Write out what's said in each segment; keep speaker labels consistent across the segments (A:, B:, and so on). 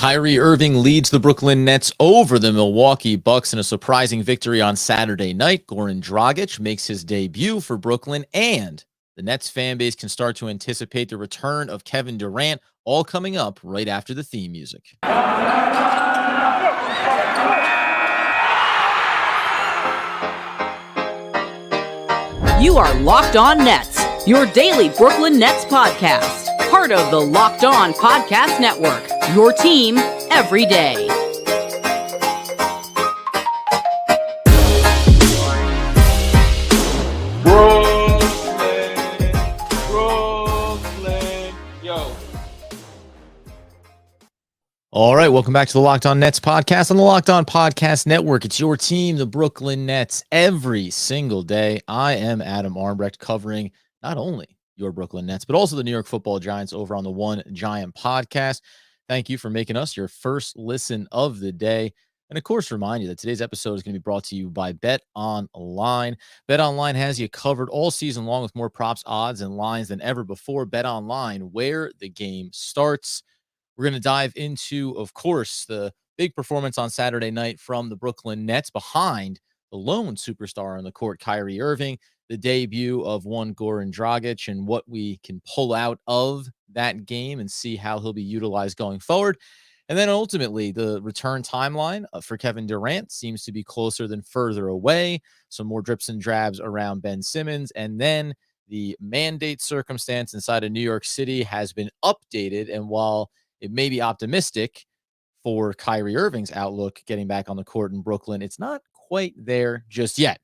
A: Kyrie Irving leads the Brooklyn Nets over the Milwaukee Bucks in a surprising victory on Saturday night. Goran Dragic makes his debut for Brooklyn, and the Nets fan base can start to anticipate the return of Kevin Durant, all coming up right after the theme music.
B: You are Locked On Nets, your daily Brooklyn Nets podcast. Part of the Locked On Podcast Network, your team every day.
A: Brooklyn, yo. All right, welcome back to the Locked On Nets podcast on the Locked On Podcast Network. It's your team, the Brooklyn Nets, every single day. I am Adam Armbrecht, covering not only your Brooklyn Nets, but also the New York Football Giants over on the One Giant podcast. Thank you for making us your first listen of the day. And of course, remind you that today's episode is going to be brought to you by Bet Online. Bet Online has you covered all season long with more props, odds, and lines than ever before. Bet Online, where the game starts. We're going to dive into, of course, the big performance on Saturday night from the Brooklyn Nets behind the lone superstar on the court, Kyrie Irving, the debut of one Goran Dragic, and what we can pull out of that game and see how he'll be utilized going forward. And then ultimately, the return timeline for Kevin Durant seems to be closer than further away. Some more drips and drabs around Ben Simmons. And then the mandate circumstance inside of New York City has been updated. And while it may be optimistic for Kyrie Irving's outlook getting back on the court in Brooklyn, it's not quite there just yet.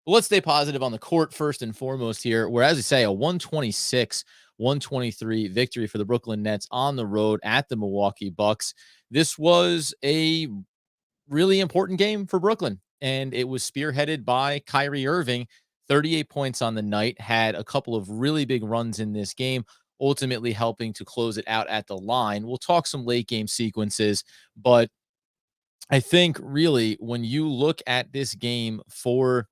A: But let's stay positive on the court first and foremost here, where, as I say, a 126-123 victory for the Brooklyn Nets on the road at the Milwaukee Bucks. This was a really important game for Brooklyn, and it was spearheaded by Kyrie Irving. 38 points on the night, had a couple of really big runs in this game, ultimately helping to close it out at the line. We'll talk some late game sequences, but I think really when you look at this game for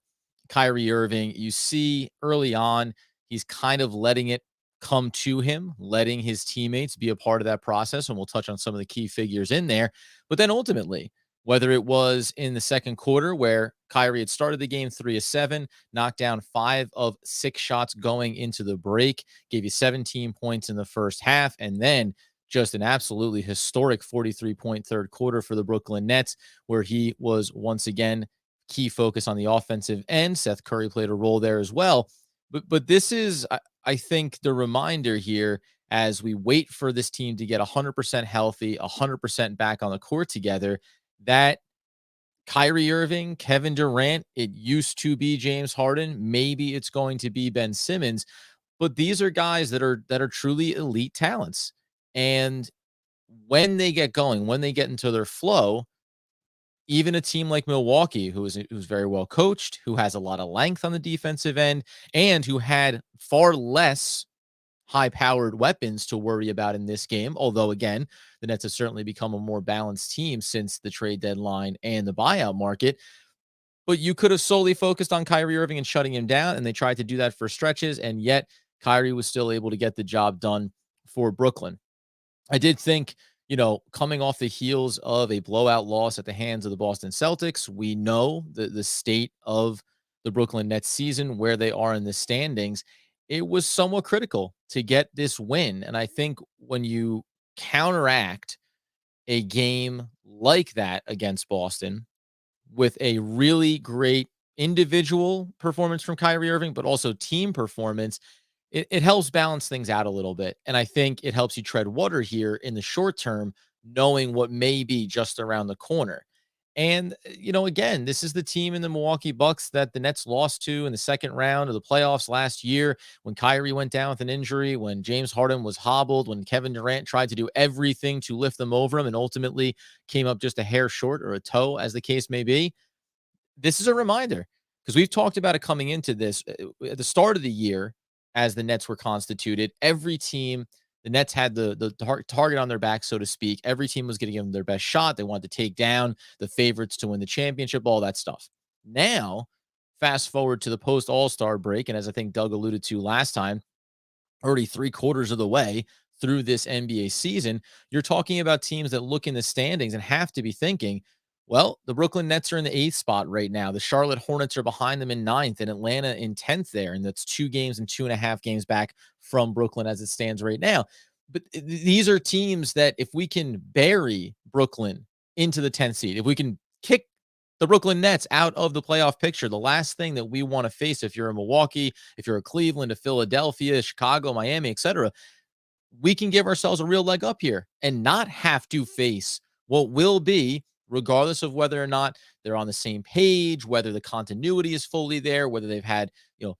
A: Kyrie Irving, you see early on, he's kind of letting it come to him, letting his teammates be a part of that process. And we'll touch on some of the key figures in there. But then ultimately, whether it was in the second quarter where Kyrie had started the game 3 of 7, knocked down 5 of 6 shots going into the break, gave you 17 points in the first half, and then just an absolutely historic 43-point third quarter for the Brooklyn Nets, where he was once again key focus on the offensive end. Seth Curry played a role there as well. But this is, I think, the reminder here as we wait for this team to get 100% healthy, 100% back on the court together, that Kyrie Irving, Kevin Durant, it used to be James Harden. Maybe it's going to be Ben Simmons. But these are guys that are truly elite talents. And when they get going, when they get into their flow, even a team like Milwaukee, who's very well coached, who has a lot of length on the defensive end, and who had far less high-powered weapons to worry about in this game, although, again, the Nets have certainly become a more balanced team since the trade deadline and the buyout market. But you could have solely focused on Kyrie Irving and shutting him down, and they tried to do that for stretches, and yet Kyrie was still able to get the job done for Brooklyn. I did think, coming off the heels of a blowout loss at the hands of the Boston Celtics, we know the state of the Brooklyn Nets season, where they are in the standings. It was somewhat critical to get this win. And I think when you counteract a game like that against Boston with a really great individual performance from Kyrie Irving, but also team performance, it helps balance things out a little bit. And I think it helps you tread water here in the short term, knowing what may be just around the corner. And, again, this is the team in the Milwaukee Bucks that the Nets lost to in the second round of the playoffs last year, when Kyrie went down with an injury, when James Harden was hobbled, when Kevin Durant tried to do everything to lift them over him and ultimately came up just a hair short, or a toe, as the case may be. This is a reminder, because we've talked about it coming into this at the start of the year. As the Nets were constituted, every team, the Nets had the target on their back, so to speak. Every team was going to give them their best shot. They wanted to take down the favorites to win the championship, all that stuff. Now, fast forward to the post All-Star break, and as I think Doug alluded to last time, already 3/4 of the way through this NBA season, you're talking about teams that look in the standings and have to be thinking, well, the Brooklyn Nets are in the 8th spot right now. The Charlotte Hornets are behind them in 9th, and Atlanta in 10th there. And that's 2 games and 2.5 games back from Brooklyn as it stands right now. But these are teams that if we can bury Brooklyn into the 10th seed, if we can kick the Brooklyn Nets out of the playoff picture, the last thing that we want to face if you're a Milwaukee, if you're a Cleveland, a Philadelphia, Chicago, Miami, etc., we can give ourselves a real leg up here and not have to face what will be, regardless of whether or not they're on the same page, whether the continuity is fully there, whether they've had,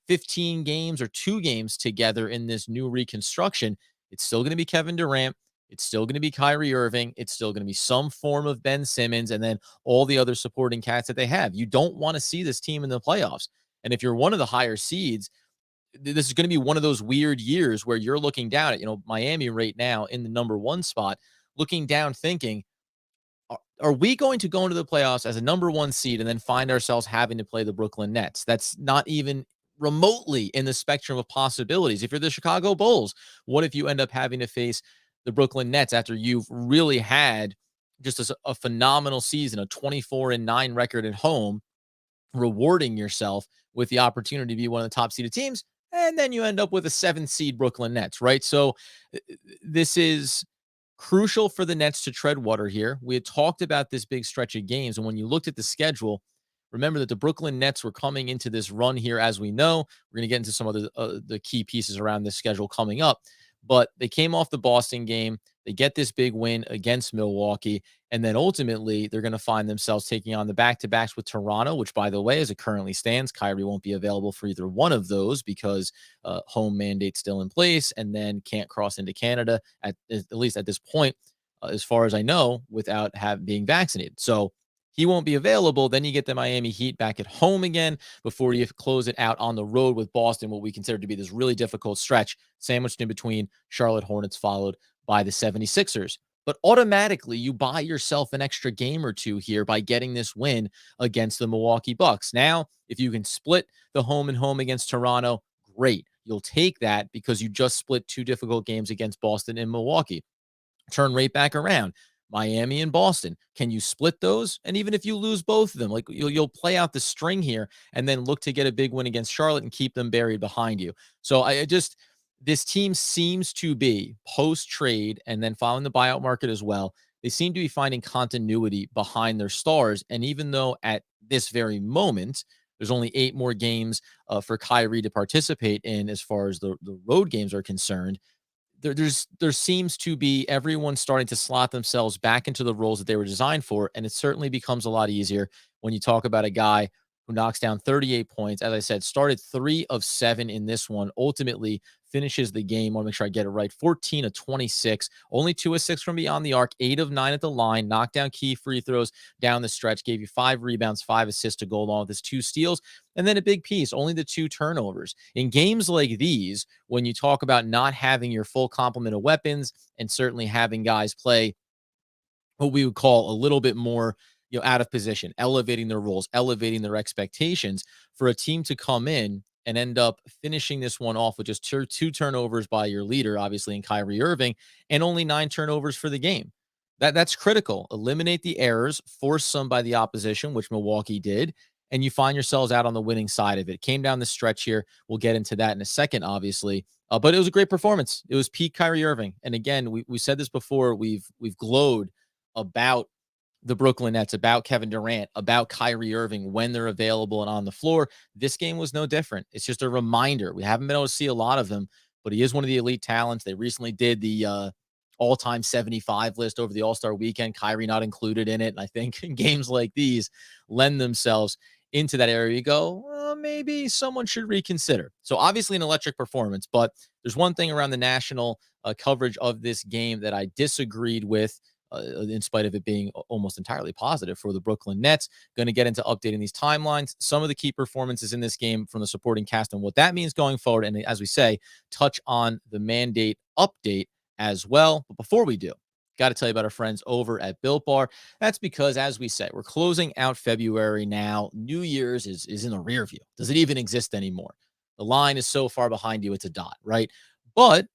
A: 15 games or 2 games together in this new reconstruction. It's still going to be Kevin Durant. It's still going to be Kyrie Irving. It's still going to be some form of Ben Simmons and then all the other supporting cats that they have. You don't want to see this team in the playoffs. And if you're one of the higher seeds, this is going to be one of those weird years where you're looking down at, Miami right now in the number 1 spot, looking down thinking, are we going to go into the playoffs as a number 1 seed and then find ourselves having to play the Brooklyn Nets? That's not even remotely in the spectrum of possibilities. If you're the Chicago Bulls, what if you end up having to face the Brooklyn Nets after you've really had just a phenomenal season, a 24-9 record at home, rewarding yourself with the opportunity to be one of the top seeded teams, and then you end up with a 7th seed Brooklyn Nets, right? So this is crucial for the Nets to tread water here. We had talked about this big stretch of games, and when you looked at the schedule, remember that the Brooklyn Nets were coming into this run here, as we know. We're going to get into some of the key pieces around this schedule coming up, but they came off the Boston game. They get this big win against Milwaukee, and then ultimately they're going to find themselves taking on the back-to-backs with Toronto, which, by the way, as it currently stands, Kyrie won't be available for either one of those because home mandate's still in place, and then can't cross into Canada at least at this point, as far as I know, without being vaccinated. So he won't be available. Then you get the Miami Heat back at home again before you close it out on the road with Boston, what we consider to be this really difficult stretch, sandwiched in between Charlotte Hornets, followed by the 76ers. But automatically, you buy yourself an extra game or 2 here by getting this win against the Milwaukee Bucks. Now, if you can split the home and home against Toronto, great. You'll take that because you just split 2 difficult games against Boston and Milwaukee. Turn right back around. Miami and Boston. Can you split those? And even if you lose both of them, like you'll play out the string here and then look to get a big win against Charlotte and keep them buried behind you. So this team seems to be post trade and then following the buyout market as well. They seem to be finding continuity behind their stars. And even though at this very moment, there's only 8 more games for Kyrie to participate in as far as the road games are concerned, there seems to be everyone starting to slot themselves back into the roles that they were designed for, and it certainly becomes a lot easier when you talk about a guy who knocks down 38 points. As I said, started 3 of 7 in this one, ultimately finishes the game. I want to make sure I get it right. 14 of 26, only 2 of 6 from beyond the arc, 8 of 9 at the line, knocked down key free throws down the stretch, gave you 5 rebounds, 5 assists to go along with his 2 steals, and then a big piece, only the 2 turnovers. In games like these, when you talk about not having your full complement of weapons and certainly having guys play what we would call a little bit more, out of position, elevating their roles, elevating their expectations, for a team to come in and end up finishing this one off with just 2 turnovers by your leader, obviously in Kyrie Irving, and only 9 turnovers for the game. That's critical. Eliminate the errors, force some by the opposition, which Milwaukee did, and you find yourselves out on the winning side of it. Came down the stretch here. We'll get into that in a second, obviously. But it was a great performance. It was peak Kyrie Irving. And again, we said this before. We've glowed about the Brooklyn Nets, about Kevin Durant, about Kyrie Irving when they're available and on the floor. This game was no different. It's just a reminder. We haven't been able to see a lot of them, but he is one of the elite talents. They recently did the all-time 75 list over the All-Star weekend, Kyrie not included in it. And I think games like these lend themselves into that area. You go, well, maybe someone should reconsider. So obviously an electric performance, but there's one thing around the national coverage of this game that I disagreed with, in spite of it being almost entirely positive for the Brooklyn Nets. Going to get into updating these timelines, some of the key performances in this game from the supporting cast and what that means going forward. And as we say, touch on the mandate update as well. But before we do, got to tell you about our friends over at Built Bar. That's because, as we say, we're closing out February now. New Year's is in the rear view. Does it even exist anymore? The line is so far behind you, it's a dot, right? But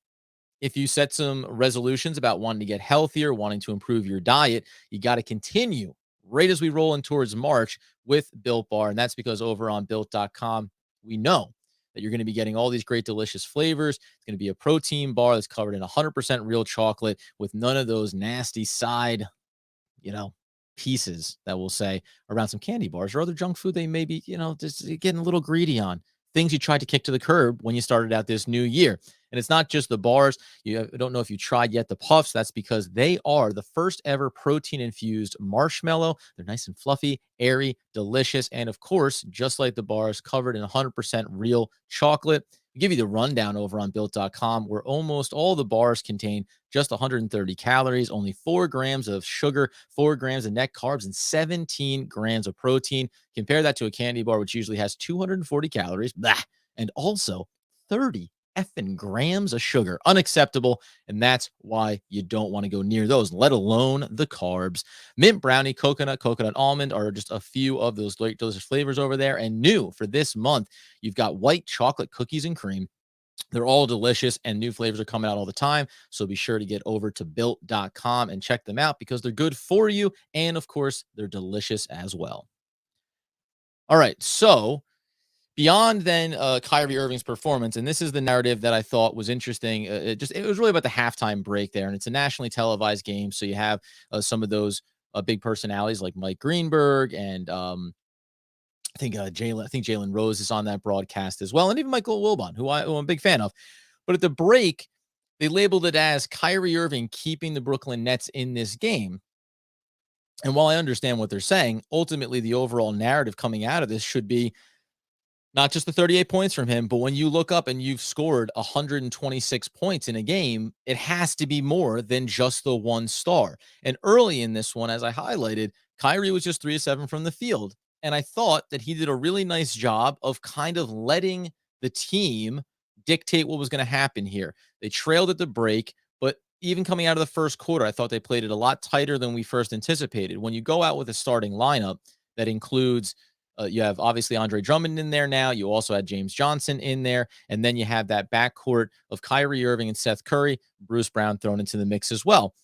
A: if you set some resolutions about wanting to get healthier, wanting to improve your diet, you got to continue right as we roll in towards March with Built Bar. And that's because over on built.com, we know that you're going to be getting all these great, delicious flavors. It's going to be a protein bar that's covered in 100% real chocolate with none of those nasty side, you know, pieces that we'll say around some candy bars or other junk food they may be, just getting a little greedy on. Things you tried to kick to the curb when you started out this new year. And it's not just the bars. I don't know if you tried yet the puffs. That's because they are the first ever protein infused marshmallow. They're nice and fluffy, airy, delicious. And of course, just like the bars, covered in 100% real chocolate. We give you the rundown over on built.com, where almost all the bars contain just 130 calories, only 4 grams of sugar, 4 grams of net carbs, and 17 grams of protein. Compare that to a candy bar, which usually has 240 calories, and also 30 effing grams of sugar. Unacceptable. And that's why you don't want to go near those, let alone the carbs. Mint brownie, coconut almond are just a few of those delicious flavors over there. And new for this month, you've got white chocolate cookies and cream. They're all delicious, and new flavors are coming out all the time. So be sure to get over to built.com and check them out because they're good for you. And of course, they're delicious as well. All right. So beyond then Kyrie Irving's performance, and this is the narrative that I thought was interesting. It was really about the halftime break there, and it's a nationally televised game. So you have some of those big personalities like Mike Greenberg and I think Jalen Rose is on that broadcast as well, and even Michael Wilbon, who I'm a big fan of. But at the break, they labeled it as Kyrie Irving keeping the Brooklyn Nets in this game. And while I understand what they're saying, ultimately the overall narrative coming out of this should be not just the 38 points from him, but when you look up and you've scored 126 points in a game, it has to be more than just the one star. And early in this one, as I highlighted, Kyrie was just 3 of 7 from the field. And I thought that he did a really nice job of kind of letting the team dictate what was going to happen here. They trailed at the break, but even coming out of the first quarter, I thought they played it a lot tighter than we first anticipated. When you go out with a starting lineup that includes you have obviously Andre Drummond in there now. You also had James Johnson in there. And then you have that backcourt of Kyrie Irving and Seth Curry, Bruce Brown thrown into the mix as well.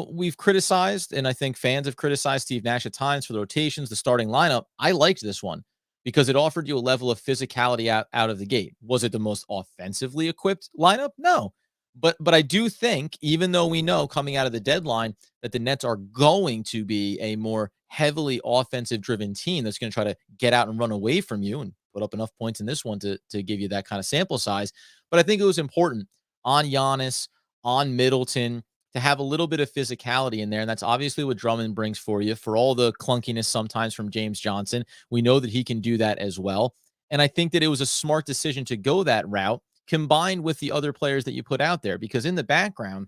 A: We've criticized, and I think fans have criticized Steve Nash at times for the rotations, the starting lineup. I liked this one because it offered you a level of physicality out of the gate. Was it the most offensively equipped lineup? No. But I do think, even though we know coming out of the deadline that the Nets are going to be a more heavily offensive driven team that's going to try to get out and run away from you and put up enough points in this one to give you that kind of sample size. But I think it was important on Giannis, on Middleton, to have a little bit of physicality in there. And that's obviously what Drummond brings for you. For all the clunkiness sometimes from James Johnson, we know that he can do that as well. And I think that it was a smart decision to go that route combined with the other players that you put out there, because in the background,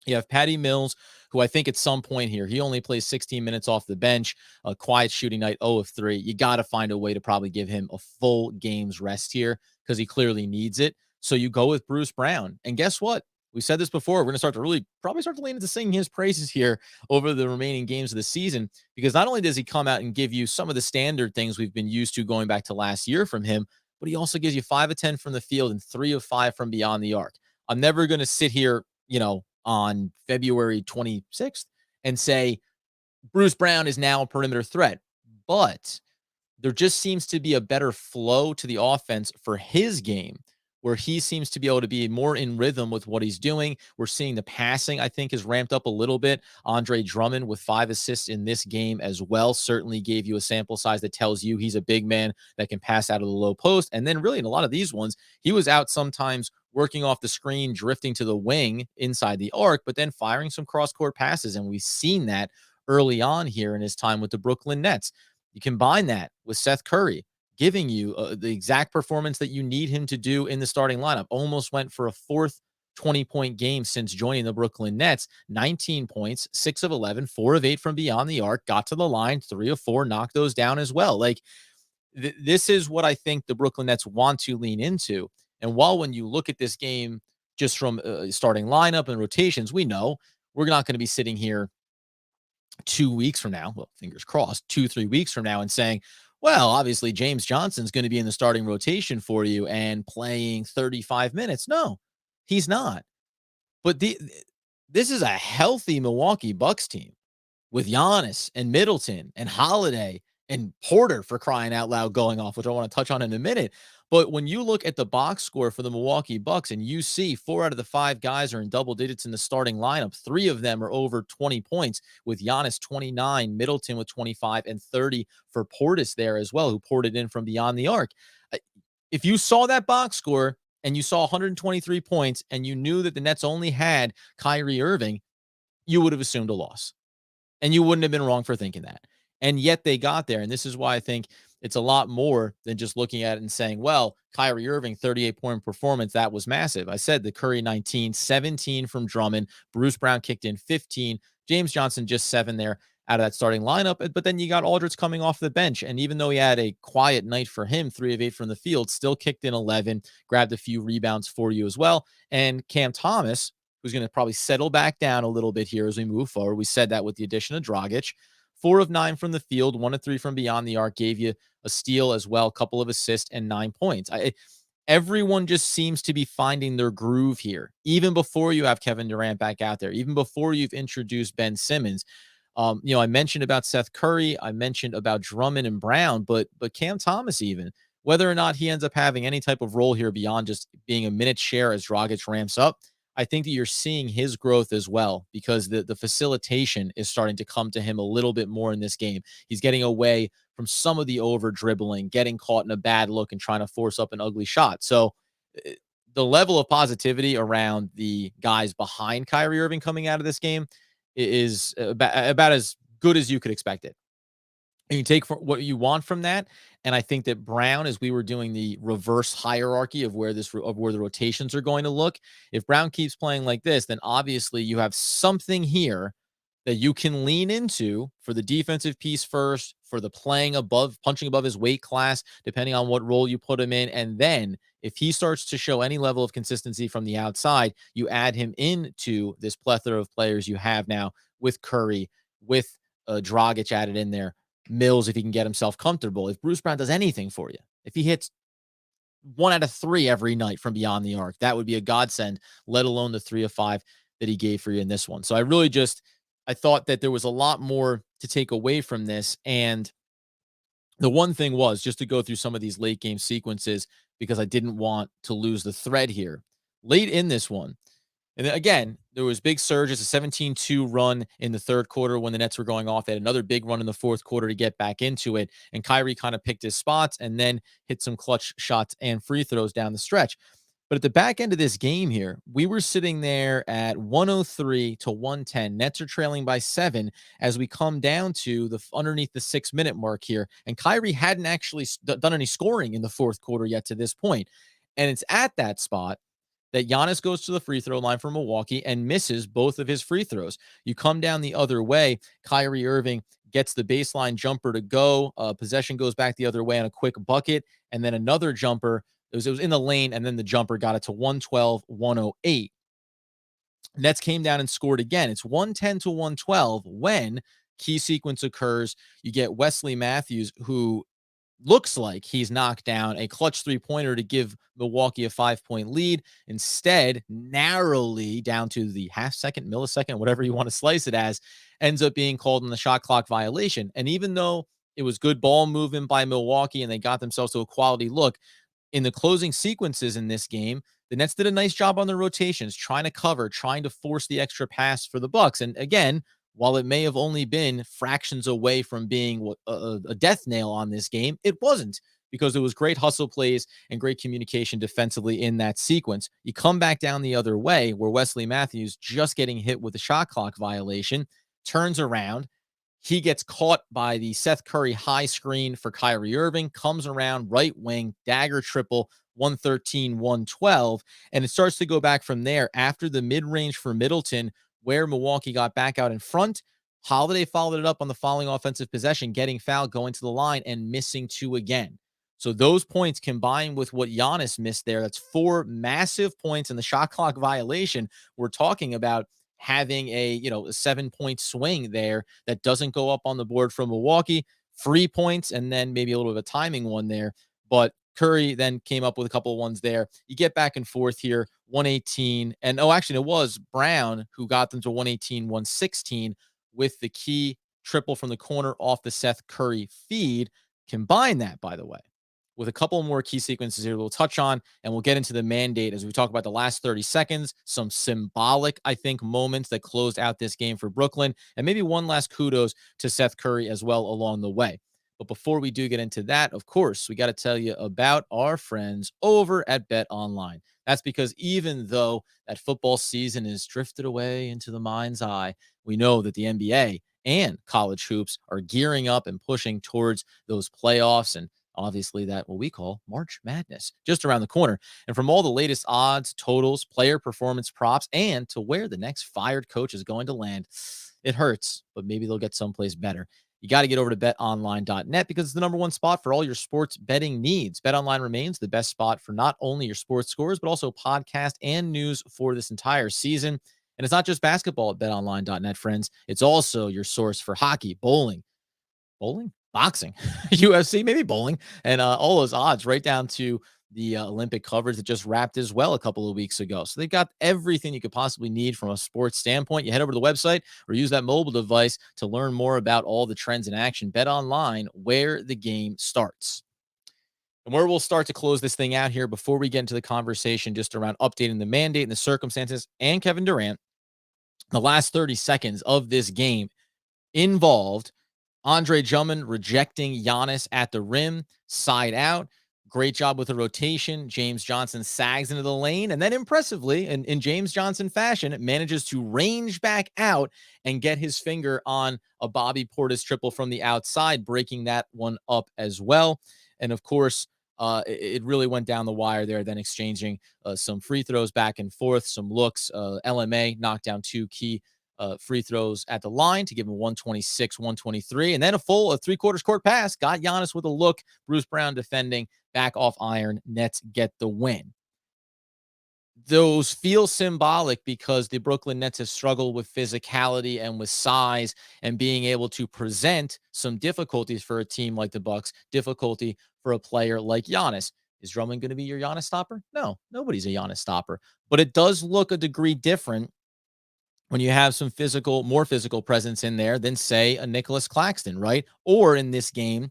A: you have Patty Mills, who I think at some point here, he only plays 16 minutes off the bench, a quiet shooting night, 0 of 3. You got to find a way to probably give him a full game's rest here because he clearly needs it. So you go with Bruce Brown. And guess what? We said this before. We're going to probably start to lean into singing his praises here over the remaining games of the season, because not only does he come out and give you some of the standard things we've been used to going back to last year from him, but he also gives you 5 of 10 from the field and 3 of 5 from beyond the arc. I'm never going to sit here, on February 26th and say Bruce Brown is now a perimeter threat, but there just seems to be a better flow to the offense for his game, where he seems to be able to be more in rhythm with what he's doing. We're seeing the passing, I think, has ramped up a little bit. Andre Drummond with 5 assists in this game as well certainly gave you a sample size that tells you he's a big man that can pass out of the low post. And then really in a lot of these ones, he was out sometimes working off the screen, drifting to the wing inside the arc, but then firing some cross-court passes. And we've seen that early on here in his time with the Brooklyn Nets. You combine that with Seth Curry giving you the exact performance that you need him to do in the starting lineup. Almost went for a fourth 20-point game since joining the Brooklyn Nets. 19 points, 6 of 11, 4 of 8 from beyond the arc, got to the line, 3 of 4, knocked those down as well. Like, this is what I think the Brooklyn Nets want to lean into. And while when you look at this game just from starting lineup and rotations, we know we're not going to be sitting here 2 weeks from now, well, fingers crossed, 2-3 weeks from now and saying, well, obviously James Johnson's going to be in the starting rotation for you and playing 35 minutes. No, He's not. But this is a healthy Milwaukee Bucks team with Giannis and Middleton and Holiday and Porter, for crying out loud, going off, which I want to touch on in a minute. But when you look at the box score for the Milwaukee Bucks and you see 4 out of the 5 guys are in double digits in the starting lineup, 3 of them are over 20 points, with Giannis 29, Middleton with 25, and 30 for Portis there as well, who poured it in from beyond the arc. If you saw that box score and you saw 123 points and you knew that the Nets only had Kyrie Irving, you would have assumed a loss. And you wouldn't have been wrong for thinking that. And yet they got there. And this is why I think it's a lot more than just looking at it and saying, well, Kyrie Irving, 38-point performance, that was massive. I said the Curry 19, 17 from Drummond. Bruce Brown kicked in 15. James Johnson just 7 there out of that starting lineup. But then you got Aldridge coming off the bench. And even though he had a quiet night for him, 3 of 8 from the field, still kicked in 11, grabbed a few rebounds for you as well. And Cam Thomas, who's going to probably settle back down a little bit here as we move forward. We said that with the addition of Dragic. 4 of 9 from the field, 1 of 3 from beyond the arc, gave you a steal as well, a couple of assists, and 9 points. Everyone just seems to be finding their groove here, even before you have Kevin Durant back out there, even before you've introduced Ben Simmons. I mentioned about Seth Curry, I mentioned about Drummond and Brown, but Cam Thomas, even whether or not he ends up having any type of role here beyond just being a minute share as Dragic ramps up, I think that you're seeing his growth as well, because the facilitation is starting to come to him a little bit more in this game. He's getting away from some of the over dribbling, getting caught in a bad look and trying to force up an ugly shot. So the level of positivity around the guys behind Kyrie Irving coming out of this game is about as good as you could expect it. And you take what you want from that. And I think that Brown, as we were doing the reverse hierarchy of where the rotations are going to look, if Brown keeps playing like this, then obviously you have something here that you can lean into for the defensive piece first, for the punching above his weight class, depending on what role you put him in. And then if he starts to show any level of consistency from the outside, you add him into this plethora of players you have now with Curry, with Dragic added in there, Mills, if he can get himself comfortable. If Bruce Brown does anything for you, if he hits 1 out of 3 every night from beyond the arc, that would be a godsend, let alone the 3 of 5 that he gave for you in this one. So I thought that there was a lot more to take away from this. And the one thing was just to go through some of these late game sequences, because I didn't want to lose the thread here. Late in this one, and then again, there was big surges, a 17-2 run in the third quarter when the Nets were going off. They had another big run in the fourth quarter to get back into it. And Kyrie kind of picked his spots and then hit some clutch shots and free throws down the stretch. But at the back end of this game here, we were sitting there at 103 to 110. Nets are trailing by 7 as we come down to underneath the 6-minute mark here. And Kyrie hadn't actually done any scoring in the fourth quarter yet to this point. And it's at that spot that Giannis goes to the free throw line for Milwaukee and misses both of his free throws. You come down the other way, Kyrie Irving gets the baseline jumper to go. Possession goes back the other way on a quick bucket, and then another jumper. It was in the lane, and then the jumper got it to 112-108. Nets came down and scored again. It's 110 to 112 when key sequence occurs. You get Wesley Matthews, who looks like he's knocked down a clutch 3-pointer to give Milwaukee a 5-point lead. Instead, narrowly down to the half-second, millisecond, whatever you want to slice it as, ends up being called on the shot clock violation. And even though it was good ball movement by Milwaukee and they got themselves to a quality look, in the closing sequences in this game, the Nets did a nice job on their rotations, trying to cover, trying to force the extra pass for the Bucks. And again, while it may have only been fractions away from being a death nail on this game, it wasn't, because it was great hustle plays and great communication defensively in that sequence. You come back down the other way where Wesley Matthews, just getting hit with a shot clock violation, turns around. He gets caught by the Seth Curry high screen for Kyrie Irving, comes around right wing, dagger triple, 113-112, and it starts to go back from there after the mid-range for Middleton, where Milwaukee got back out in front. Holiday followed it up on the following offensive possession, getting fouled, going to the line, and missing 2 again. So those points combined with what Giannis missed there, that's 4 massive points in the shot clock violation. We're talking about having a 7-point swing there that doesn't go up on the board from Milwaukee. Free points, and then maybe a little bit of a timing one there, but Curry then came up with a couple of ones there. You get back and forth here, 118. And actually, it was Brown who got them to 118, 116 with the key triple from the corner off the Seth Curry feed. Combine that, by the way, with a couple more key sequences here we'll touch on, and we'll get into the mandate as we talk about the last 30 seconds, some symbolic, I think, moments that closed out this game for Brooklyn, and maybe one last kudos to Seth Curry as well along the way. But before we do get into that, of course, we got to tell you about our friends over at Bet Online. That's because even though that football season is drifted away into the mind's eye, we know that the NBA and college hoops are gearing up and pushing towards those playoffs and obviously that what we call March Madness just around the corner. And from all the latest odds, totals, player performance props, and to where the next fired coach is going to land, it hurts, but maybe they'll get someplace better. You got to get over to betonline.net because it's the number one spot for all your sports betting needs. BetOnline remains the best spot for not only your sports scores, but also podcast and news for this entire season. And it's not just basketball at betonline.net, friends. It's also your source for hockey, bowling, boxing, UFC, maybe bowling, and all those odds right down to the Olympic coverage that just wrapped as well a couple of weeks ago. So they've got everything you could possibly need from a sports standpoint. You head over to the website or use that mobile device to learn more about all the trends in action. Bet online, where the game starts. And where we'll start to close this thing out here before we get into the conversation just around updating the mandate and the circumstances and Kevin Durant, the last 30 seconds of this game involved Andre Drummond rejecting Giannis at the rim, side out. Great job with the rotation. James Johnson sags into the lane and then impressively, in James Johnson fashion, manages to range back out and get his finger on a Bobby Portis triple from the outside, breaking that one up as well. And of course, it really went down the wire there, then exchanging some free throws back and forth, some looks. LMA knocked down two key free throws at the line to give him 126, 123, and then a full three-quarters court pass. Got Giannis with a look. Bruce Brown defending, back off iron. Nets get the win. Those feel symbolic because the Brooklyn Nets have struggled with physicality and with size and being able to present some difficulties for a team like the Bucks, difficulty for a player like Giannis. Is Drummond going to be your Giannis stopper? No, nobody's a Giannis stopper, but it does look a degree different when you have some more physical presence in there than, say, a Nicholas Claxton, right? Or in this game,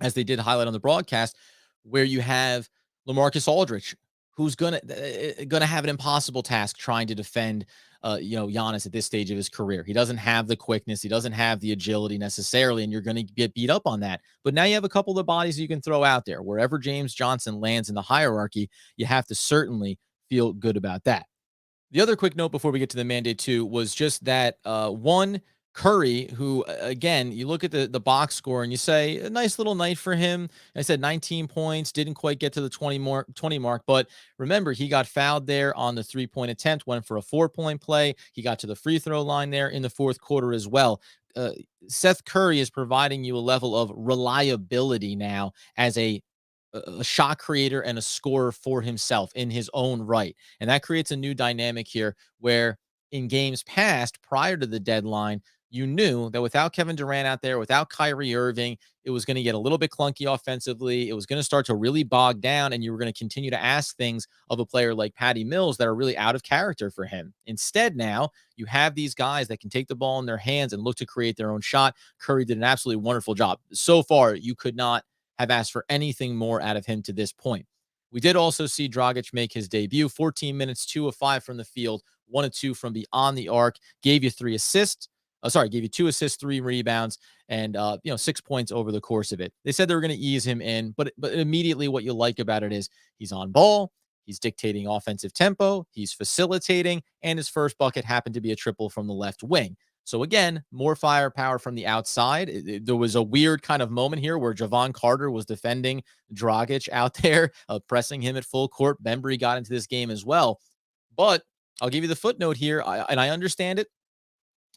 A: as they did highlight on the broadcast, where you have LaMarcus Aldridge, who's gonna have an impossible task trying to defend, Giannis at this stage of his career. He doesn't have the quickness, he doesn't have the agility necessarily, and you're going to get beat up on that. But now you have a couple of the bodies you can throw out there. Wherever James Johnson lands in the hierarchy, you have to certainly feel good about that. The other quick note before we get to the mandate too was just that one Curry, who again, you look at the box score and you say a nice little night for him. I said 19 points, didn't quite get to the 20 mark, but remember he got fouled there on the 3-point attempt, went for a 4-point play. He got to the free throw line there in the fourth quarter as well. Seth Curry is providing you a level of reliability now as a shot creator and a scorer for himself in his own right. And that creates a new dynamic here where in games past, prior to the deadline, you knew that without Kevin Durant out there, without Kyrie Irving, it was going to get a little bit clunky offensively. It was going to start to really bog down, and you were going to continue to ask things of a player like Patty Mills that are really out of character for him. Instead, now you have these guys that can take the ball in their hands and look to create their own shot. Curry did an absolutely wonderful job. So far, you could not have asked for anything more out of him to this point. We did also see Dragic make his debut, 14 minutes, 2 of 5 from the field, 1 of 2 from beyond the arc, gave you 2 assists, 3 rebounds, and 6 points over the course of it. They said they were going to ease him in, but immediately what you like about it is he's on ball, he's dictating offensive tempo, he's facilitating, and his first bucket happened to be a triple from the left wing. So again, more firepower from the outside. There was a weird kind of moment here where Javon Carter was defending Dragic out there, pressing him at full court. Bembry got into this game as well. But I'll give you the footnote here, and I understand it.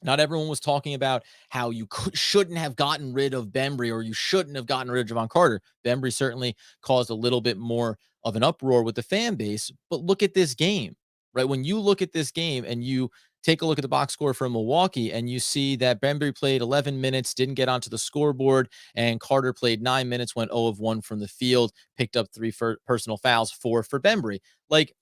A: Not everyone was talking about how you shouldn't have gotten rid of Bembry or you shouldn't have gotten rid of Javon Carter. Bembry certainly caused a little bit more of an uproar with the fan base. But look at this game, right? When you look at this game and you take a look at the box score for Milwaukee, and you see that Bembry played 11 minutes, didn't get onto the scoreboard, and Carter played 9 minutes, went 0 of 1 from the field, picked up 3 personal fouls, 4 for Bembry. Like,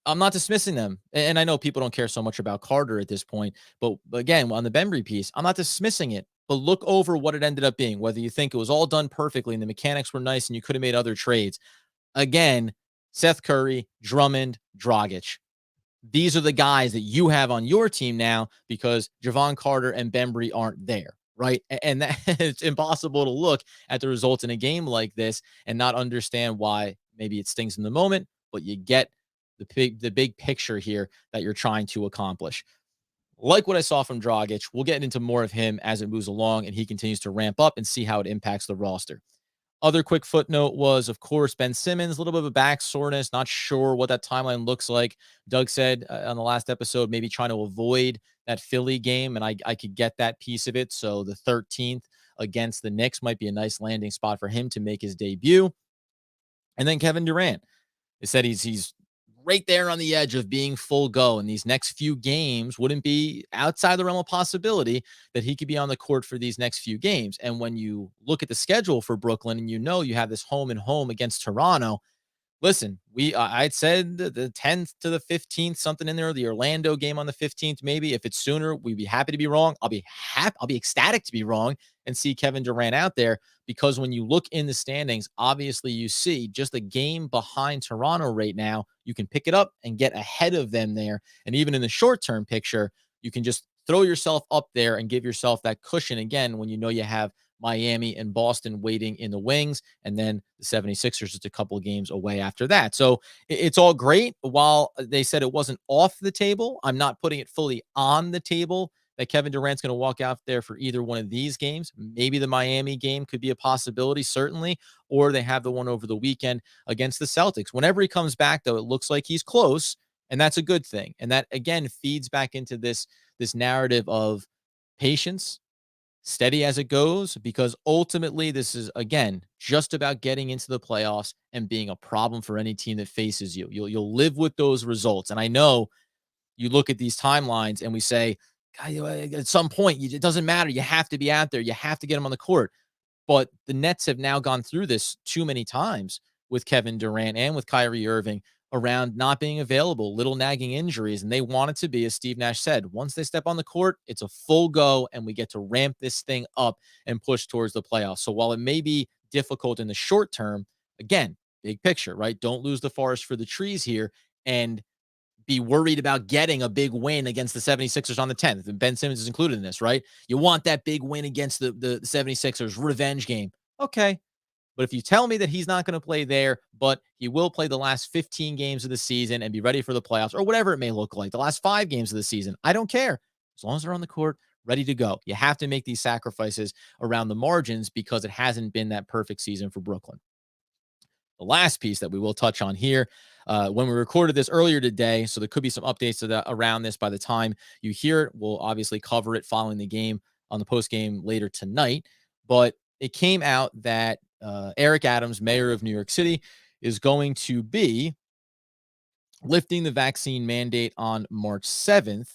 A: I'm not dismissing them. And I know people don't care so much about Carter at this point, but again, on the Bembry piece, I'm not dismissing it. But look over what it ended up being, whether you think it was all done perfectly and the mechanics were nice and you could have made other trades. Again, Seth Curry, Drummond, Dragic. These are the guys that you have on your team now because Javon Carter and Bembry aren't there, right? And that, it's impossible to look at the results in a game like this and not understand why maybe it stings in the moment, but you get the big picture here that you're trying to accomplish. Like what I saw from Dragic, we'll get into more of him as it moves along and he continues to ramp up and see how it impacts the roster. Other quick footnote was, of course, Ben Simmons, a little bit of a back soreness. Not sure what that timeline looks like. Doug said on the last episode, maybe trying to avoid that Philly game, and I could get that piece of it. So the 13th against the Knicks might be a nice landing spot for him to make his debut. And then Kevin Durant. They said he's right there on the edge of being full go. And these next few games wouldn't be outside the realm of possibility that he could be on the court for these next few games. And when you look at the schedule for Brooklyn and you have this home and home against Toronto, listen, I'd said the 10th to the 15th, something in there, the Orlando game on the 15th, maybe. If it's sooner, we'd be happy to be wrong. I'll be ecstatic to be wrong and see Kevin Durant out there, because when you look in the standings, obviously you see just a game behind Toronto right now. You can pick it up and get ahead of them there. And even in the short-term picture, you can just throw yourself up there and give yourself that cushion again when you have Miami and Boston waiting in the wings, and then the 76ers just a couple of games away after that. So it's all great. While they said it wasn't off the table, I'm not putting it fully on the table that Kevin Durant's going to walk out there for either one of these games. Maybe the Miami game could be a possibility, certainly, or they have the one over the weekend against the Celtics. Whenever he comes back, though, it looks like he's close, and that's a good thing. And that, again, feeds back into this narrative of patience, steady as it goes, because ultimately this is, again, just about getting into the playoffs and being a problem for any team that faces you. You'll live with those results. And I know you look at these timelines and we say, God, at some point, it doesn't matter. You have to be out there. You have to get them on the court. But the Nets have now gone through this too many times with Kevin Durant and with Kyrie Irving around not being available, little nagging injuries. And they want it to be, as Steve Nash said, once they step on the court, it's a full go and we get to ramp this thing up and push towards the playoffs. So while it may be difficult in the short term, again, big picture, right? Don't lose the forest for the trees here and be worried about getting a big win against the 76ers on the 10th. And Ben Simmons is included in this, right? You want that big win against the 76ers revenge game. Okay. But if you tell me that he's not going to play there, but he will play the last 15 games of the season and be ready for the playoffs or whatever it may look like, the last 5 games of the season, I don't care. As long as they're on the court, ready to go. You have to make these sacrifices around the margins because it hasn't been that perfect season for Brooklyn. The last piece that we will touch on here, when we recorded this earlier today, so there could be some updates around this by the time you hear it. We'll obviously cover it following the game on the post game later tonight. But it came out that Eric Adams, mayor of New York City, is going to be lifting the vaccine mandate on March 7th.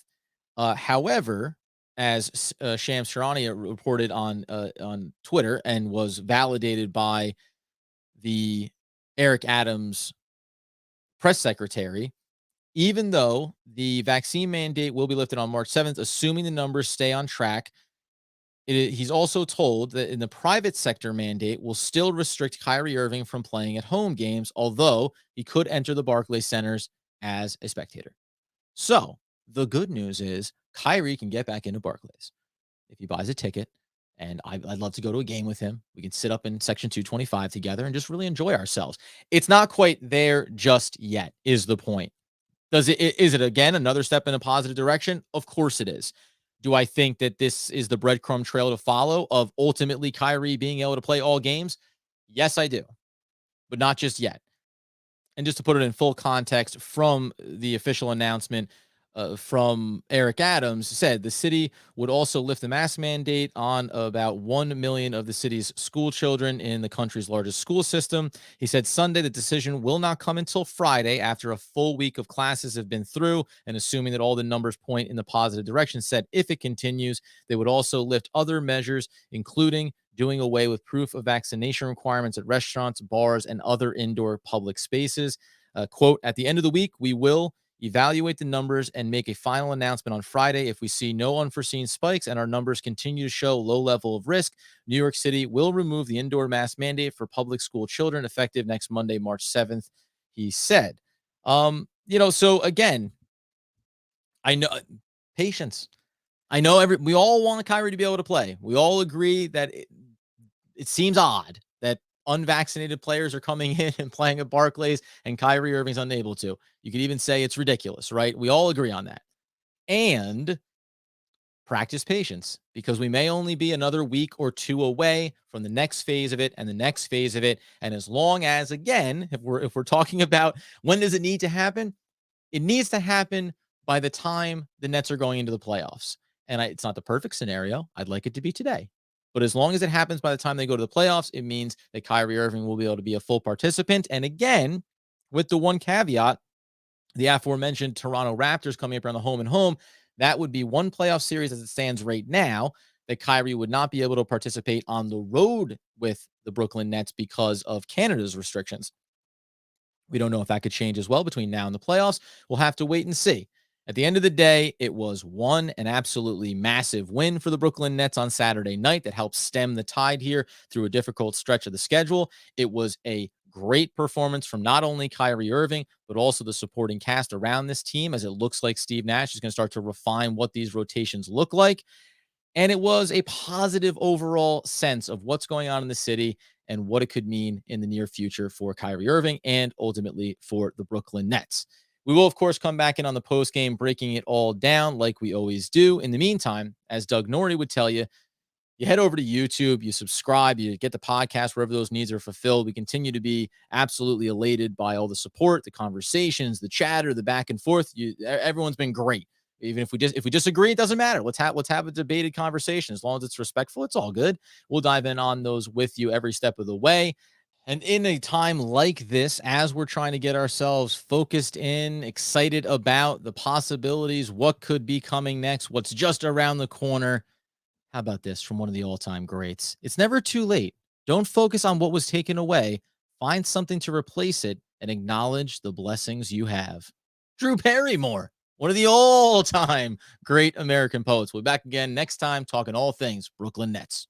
A: However, as Shams Charania reported on Twitter and was validated by the Eric Adams press secretary, even though the vaccine mandate will be lifted on March 7th, assuming the numbers stay on track, he's also told that in the private sector mandate will still restrict Kyrie Irving from playing at home games, although he could enter the Barclays Centers as a spectator. So the good news is Kyrie can get back into Barclays if he buys a ticket. And I'd love to go to a game with him. We can sit up in section 225 together and just really enjoy ourselves. It's not quite there just yet, is the point. Is it again another step in a positive direction? Of course it is. Do I think that this is the breadcrumb trail to follow of ultimately Kyrie being able to play all games? Yes, I do, but not just yet. And just to put it in full context from the official announcement, from Eric Adams said the city would also lift the mask mandate on about 1 million of the city's school children in the country's largest school system. He said Sunday the decision will not come until Friday after a full week of classes have been through, and assuming that all the numbers point in the positive direction, said if it continues, they would also lift other measures, including doing away with proof of vaccination requirements at restaurants, bars, and other indoor public spaces. Quote, at the end of the week, we will evaluate the numbers and make a final announcement on Friday. If we see no unforeseen spikes and our numbers continue to show low level of risk, New York City will remove the indoor mask mandate for public school children effective next Monday, March 7th, he said. So again, I know patience. I know we all want Kyrie to be able to play. We all agree that it seems odd that unvaccinated players are coming in and playing at Barclays and Kyrie Irving's unable to. You could even say it's ridiculous, right? We all agree on that. And practice patience, because we may only be another week or two away from the next phase of it and the next phase of it. And as long as, again, if we're talking about when does it need to happen, it needs to happen by the time the Nets are going into the playoffs. And it's not the perfect scenario. I'd like it to be today. But as long as it happens by the time they go to the playoffs, it means that Kyrie Irving will be able to be a full participant. And again, with the one caveat, the aforementioned Toronto Raptors coming up around the home and home, that would be one playoff series as it stands right now that Kyrie would not be able to participate on the road with the Brooklyn Nets because of Canada's restrictions. We don't know if that could change as well between now and the playoffs. We'll have to wait and see. At the end of the day, it was an absolutely massive win for the Brooklyn Nets on Saturday night that helped stem the tide here through a difficult stretch of the schedule. It was a great performance from not only Kyrie Irving, but also the supporting cast around this team, as it looks like Steve Nash is going to start to refine what these rotations look like. And it was a positive overall sense of what's going on in the city and what it could mean in the near future for Kyrie Irving and ultimately for the Brooklyn Nets. We will, of course, come back in on the post game, breaking it all down like we always do. In the meantime, as Doug Norrie would tell you, you head over to YouTube, you subscribe, you get the podcast wherever those needs are fulfilled. We continue to be absolutely elated by all the support, the conversations, the chatter, the back and forth. Everyone's been great. Even if we disagree, it doesn't matter. Let's have a debated conversation. As long as it's respectful, it's all good. We'll dive in on those with you every step of the way. And in a time like this, as we're trying to get ourselves focused in, excited about the possibilities, what could be coming next, what's just around the corner, how about this from one of the all-time greats? It's never too late. Don't focus on what was taken away. Find something to replace it and acknowledge the blessings you have. Drew Barrymore, one of the all-time great American poets. We'll be back again next time talking all things Brooklyn Nets.